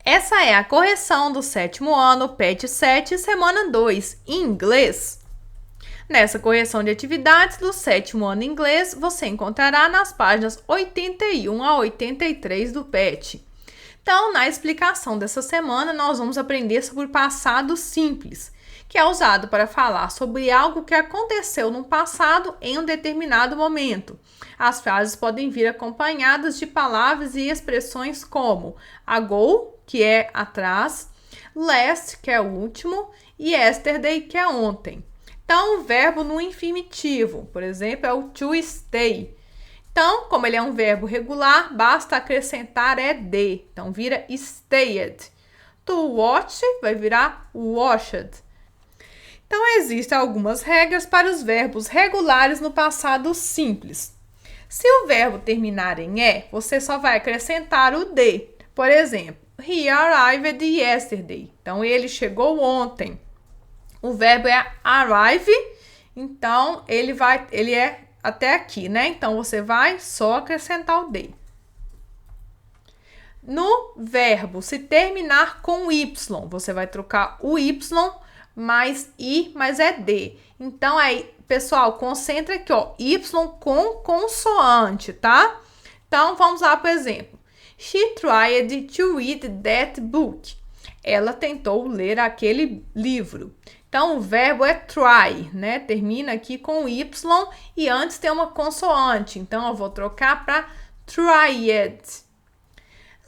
Essa é a correção do 7º ano, PET 7, semana 2, em inglês. Nessa correção de atividades do 7º ano em inglês, você encontrará nas páginas 81 a 83 do PET. Então, na explicação dessa semana, nós vamos aprender sobre o passado simples, que é usado para falar sobre algo que aconteceu no passado em um determinado momento. As frases podem vir acompanhadas de palavras e expressões como ago, que é atrás, last, que é o último, e yesterday, que é ontem. Então, o verbo no infinitivo, por exemplo, é o to stay. Então, como ele é um verbo regular, basta acrescentar ed. Então, vira stayed. To watch vai virar watched. Então, existem algumas regras para os verbos regulares no passado simples. Se o verbo terminar em e, você só vai acrescentar o de. Por exemplo, he arrived yesterday. Então, ele chegou ontem. O verbo é arrive, então ele é até aqui, né? Então, você vai só acrescentar o de. No verbo, se terminar com y, você vai trocar o y mais i, mas é d. Então, aí, pessoal, concentra aqui, ó, y com consoante, tá? Então, vamos lá para o exemplo. She tried to read that book. Ela tentou ler aquele livro. Então, o verbo é try, né? Termina aqui com y e antes tem uma consoante. Então, eu vou trocar para tried.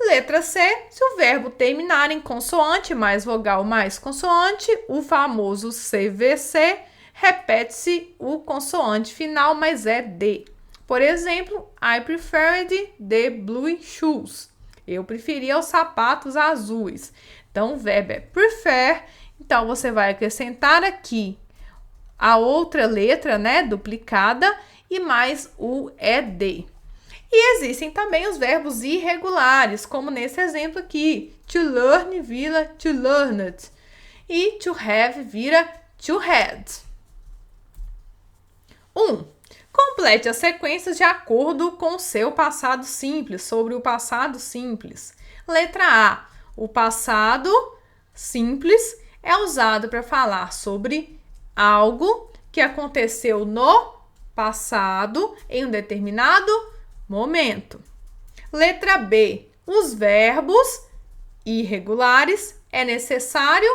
Letra C, se o verbo terminar em consoante mais vogal mais consoante, o famoso CVC, repete-se o consoante final, mas é D. Por exemplo, I preferred the blue shoes. Eu preferia os sapatos azuis. Então, o verbo é prefer. Então, você vai acrescentar aqui a outra letra, né, duplicada, e mais o ED. E existem também os verbos irregulares, como nesse exemplo aqui. To learn vira to learned. E to have vira to had. 1. Complete as sequências de acordo com o seu passado simples, sobre o passado simples. Letra A. O passado simples é usado para falar sobre algo que aconteceu no passado em um determinado momento. Letra B. Os verbos irregulares é necessário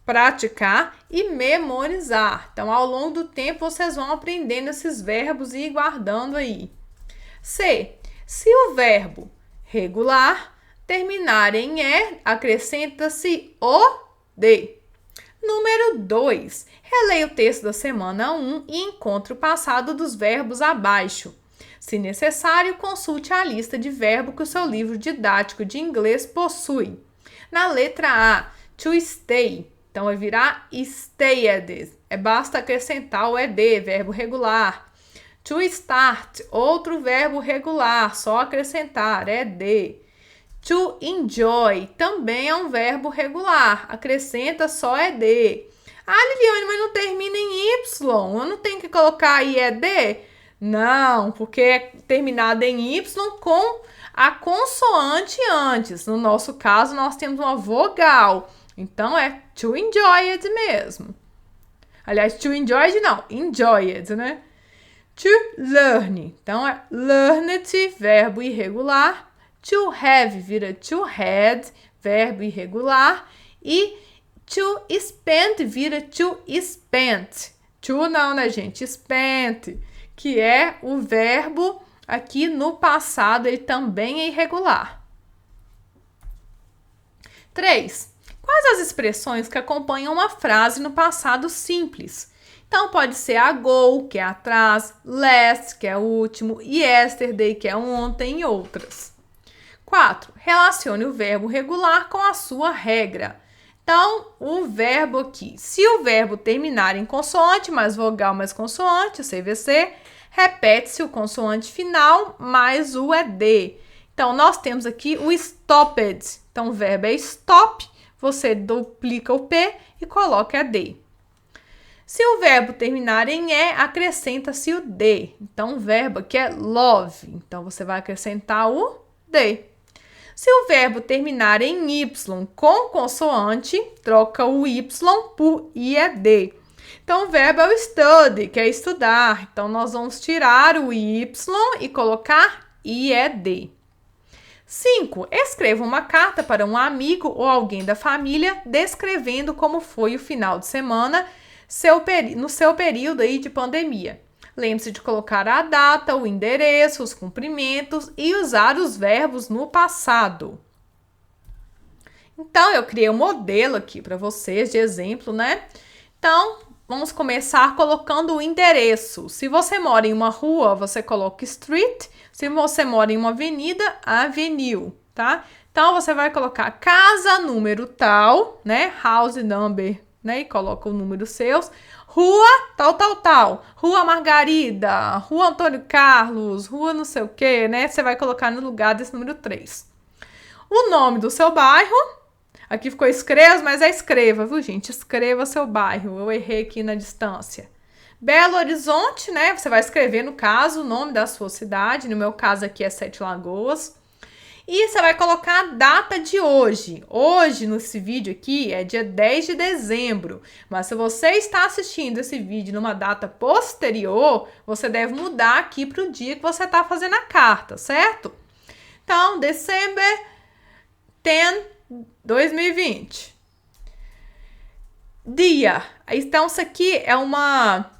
praticar e memorizar. Então, ao longo do tempo, vocês vão aprendendo esses verbos e ir guardando aí. C. Se o verbo regular terminar em E, acrescenta-se o D. Número 2. Releia o texto da semana 1 e encontre o passado dos verbos abaixo. Se necessário, consulte a lista de verbos que o seu livro didático de inglês possui. Na letra A, to stay. Então, vai virar stayed. Basta acrescentar o ed, verbo regular. To start, outro verbo regular, só acrescentar, ed. To enjoy, também é um verbo regular, acrescenta só ed. Ah, Liliane, mas não termina em y, eu não tenho que colocar aí ed? Não, porque é terminado em y com a consoante antes. No nosso caso, nós temos uma vogal. Então, é to enjoy it mesmo. Aliás, to enjoy it não, enjoy it, né? To learn. Então, é learned, verbo irregular. To have vira to had, verbo irregular. E to spend vira to spent. To não, né, gente? Spent, que é o verbo aqui no passado, ele também é irregular. 3. Quais as expressões que acompanham uma frase no passado simples? Então, pode ser ago, que é atrás, last, que é o último, yesterday, que é ontem, e outras. 4. Relacione o verbo regular com a sua regra. Então, o verbo aqui, se o verbo terminar em consoante, mais vogal, mais consoante, CVC, repete-se o consoante final mais o ED. Então, nós temos aqui o stopped. Então, o verbo é stop, você duplica o P e coloca ED. Se o verbo terminar em E, acrescenta-se o D. Então, o verbo aqui é love. Então, você vai acrescentar o D. Se o verbo terminar em Y com consoante, troca o Y por IED. Então, o verbo é o study, que é estudar. Então, nós vamos tirar o Y e colocar IED. 5. Escreva uma carta para um amigo ou alguém da família descrevendo como foi o final de semana no seu período aí de pandemia. Lembre-se de colocar a data, o endereço, os cumprimentos e usar os verbos no passado. Então, eu criei um modelo aqui para vocês de exemplo, né? Então, vamos começar colocando o endereço. Se você mora em uma rua, você coloca street. Se você mora em uma avenida, avenue, tá? Então, você vai colocar casa, número tal, né? House number, né? E coloca o número seus. Rua, tal. Rua Margarida, Rua Antônio Carlos, Rua não sei o que, né? Você vai colocar no lugar desse número 3. O nome do seu bairro. Aqui ficou escreva, mas é escreva, viu, gente? Escreva seu bairro. Eu errei aqui na distância. Belo Horizonte, né? Você vai escrever, no caso, o nome da sua cidade. No meu caso aqui é Sete Lagoas. E você vai colocar a data de hoje. Hoje, nesse vídeo aqui, é dia 10 de dezembro. Mas se você está assistindo esse vídeo numa data posterior, você deve mudar aqui para o dia que você está fazendo a carta, certo? Então, December 10, 2020. Dia. Então, isso aqui é uma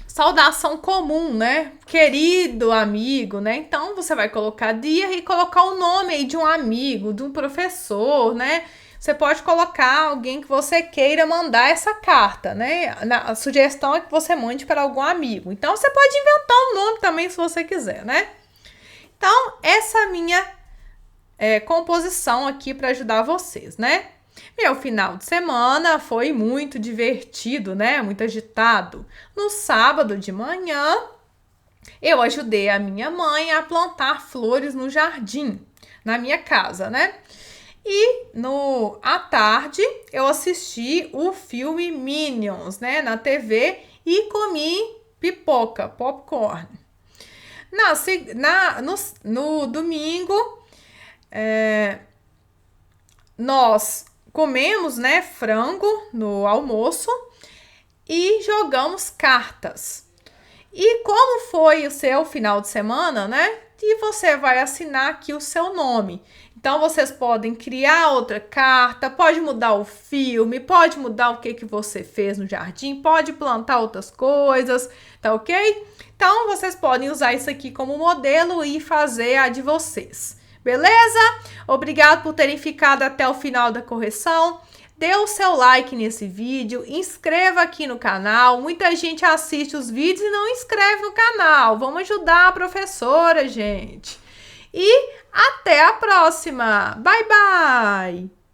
saudação comum, né? Querido amigo, né? Então, você vai colocar dia e colocar o nome aí de um amigo, de um professor, né? Você pode colocar alguém que você queira mandar essa carta, né? A sugestão é que você mande para algum amigo. Então, você pode inventar um nome também, se você quiser, né? Então, essa é a minha composição aqui para ajudar vocês, né? Meu final de semana foi muito divertido, né? Muito agitado. No sábado de manhã, eu ajudei a minha mãe a plantar flores no jardim, na minha casa, né? E à tarde, eu assisti o filme Minions, né? Na TV e comi pipoca, popcorn. No domingo, nós comemos, né, frango no almoço e jogamos cartas. E como foi o seu final de semana, né? E você vai assinar aqui o seu nome. Então, vocês podem criar outra carta, pode mudar o filme, pode mudar o que você fez no jardim, pode plantar outras coisas, tá ok? Então, vocês podem usar isso aqui como modelo e fazer a de vocês. Beleza? Obrigado por terem ficado até o final da correção. Dê o seu like nesse vídeo, inscreva aqui no canal. Muita gente assiste os vídeos e não inscreve no canal. Vamos ajudar a professora, gente. E até a próxima. Bye, bye!